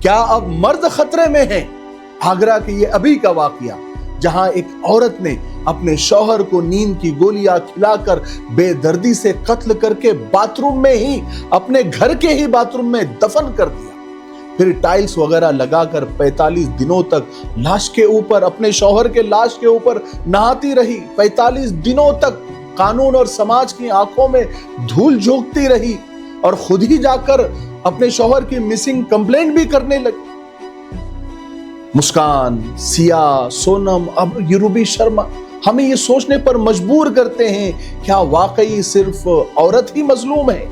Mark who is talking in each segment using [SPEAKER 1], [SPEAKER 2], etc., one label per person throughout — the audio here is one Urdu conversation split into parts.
[SPEAKER 1] کیا اب مرد خطرے میں ہیں؟ آگرہ کے یہ ابھی کا واقعہ، جہاں ایک عورت نے اپنے شوہر کو نیند کی گولیاں کھلا کر بے دردی سے قتل کر کے باتھ روم میں ہی، اپنے گھر کے ہی باتھ روم میں دفن کر دیا، پھر ٹائلز وغیرہ لگا کر 45 دنوں تک لاش کے اوپر، اپنے شوہر کے لاش کے اوپر نہاتی رہی، 45 دنوں تک قانون اور سماج کی آنکھوں میں دھول جھونکتی رہی، اور خود ہی جا کر اپنے شوہر کی مسنگ کمپلینٹ بھی کرنے لگی۔ مسکان، سیا، سونم، اب یوروبی شرما ہمیں یہ سوچنے پر مجبور کرتے ہیں، کیا واقعی صرف عورت ہی مظلوم ہے؟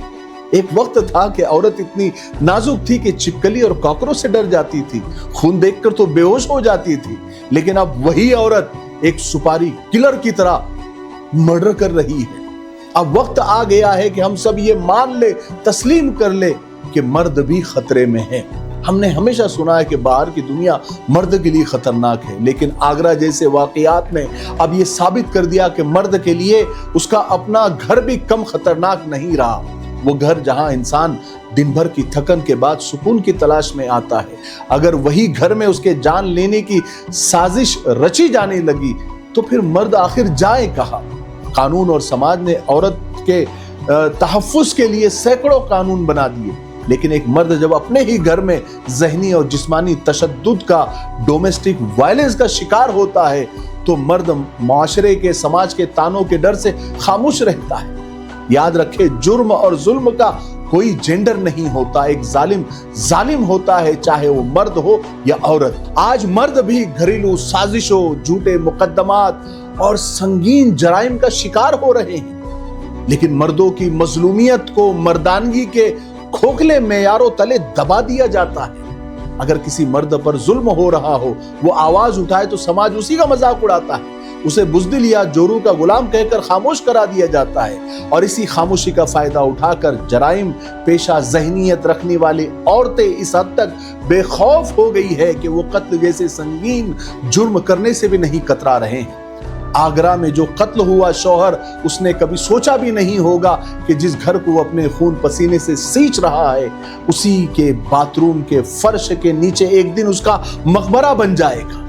[SPEAKER 1] ایک وقت تھا کہ عورت اتنی نازک تھی کہ چھپکلی اور کاکروچ سے ڈر جاتی تھی، خون دیکھ کر تو بے ہوش ہو جاتی تھی، لیکن اب وہی عورت ایک سپاری کلر کی طرح مرڈر کر رہی ہے۔ اب وقت آ گیا ہے کہ ہم سب یہ مان لے، تسلیم کر لے کہ مرد بھی خطرے میں ہے۔ ہم نے ہمیشہ سنا ہے کہ باہر کی دنیا مرد کے لیے خطرناک ہے، لیکن آگرہ جیسے واقعات نے اب یہ ثابت کر دیا کہ مرد کے لیے اس کا اپنا گھر بھی کم خطرناک نہیں رہا۔ وہ گھر جہاں انسان دن بھر کی تھکن کے بعد سکون کی تلاش میں آتا ہے، اگر وہی گھر میں اس کے جان لینے کی سازش رچی جانے لگی تو پھر مرد آخر جائے کہاں؟ قانون اور سماج نے عورت کے تحفظ کے لیے سینکڑوں قانون بنا دیے، لیکن ایک مرد جب اپنے ہی گھر میں ذہنی اور جسمانی تشدد کا، ڈومیسٹک وائلنس کا شکار ہوتا ہے تو مرد معاشرے کے، سماج کے تانوں کے ڈر سے خاموش رہتا ہے۔ یاد رکھے، جرم اور ظلم کا کوئی جینڈر نہیں ہوتا، ایک ظالم ہوتا ہے، چاہے وہ مرد ہو یا عورت۔ آج مرد بھی گھریلو سازشوں، جھوٹے مقدمات اور سنگین جرائم کا شکار ہو رہے ہیں، لیکن مردوں کی مظلومیت کو مردانگی کے کھوکھلے معیاروں تلے دبا دیا جاتا ہے۔ اگر کسی مرد پر ظلم ہو رہا ہو، وہ آواز اٹھائے تو سماج اسی کا مذاق اڑاتا ہے، اسے بزدل یا جورو کا غلام کہہ کر خاموش کرا دیا جاتا ہے، اور اسی خاموشی کا فائدہ اٹھا کر جرائم پیشہ ذہنیت رکھنے والی عورتیں اس حد تک بے خوف ہو گئی ہے کہ وہ قتل جیسے سنگین جرم کرنے سے بھی نہیں کترا رہے ہیں۔ آگرہ میں جو قتل ہوا شوہر، اس نے کبھی سوچا بھی نہیں ہوگا کہ جس گھر کو وہ اپنے خون پسینے سے سینچ رہا ہے، اسی کے باتھ روم کے فرش کے نیچے ایک دن اس کا مقبرہ بن جائے گا۔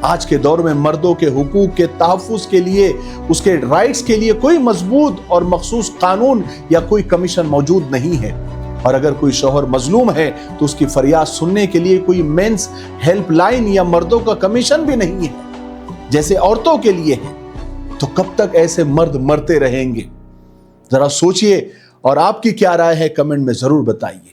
[SPEAKER 1] آج کے دور میں مردوں کے حقوق کے تحفظ کے لیے، اس کے رائٹس کے لیے کوئی مضبوط اور مخصوص قانون یا کوئی کمیشن موجود نہیں ہے، اور اگر کوئی شوہر مظلوم ہے تو اس کی فریاد سننے کے لیے کوئی مینس ہیلپ لائن یا مردوں کا کمیشن بھی نہیں ہے جیسے عورتوں کے لیے ہے۔ تو کب تک ایسے مرد مرتے رہیں گے؟ ذرا سوچئے، اور آپ کی کیا رائے ہے کمنٹ میں ضرور بتائیے۔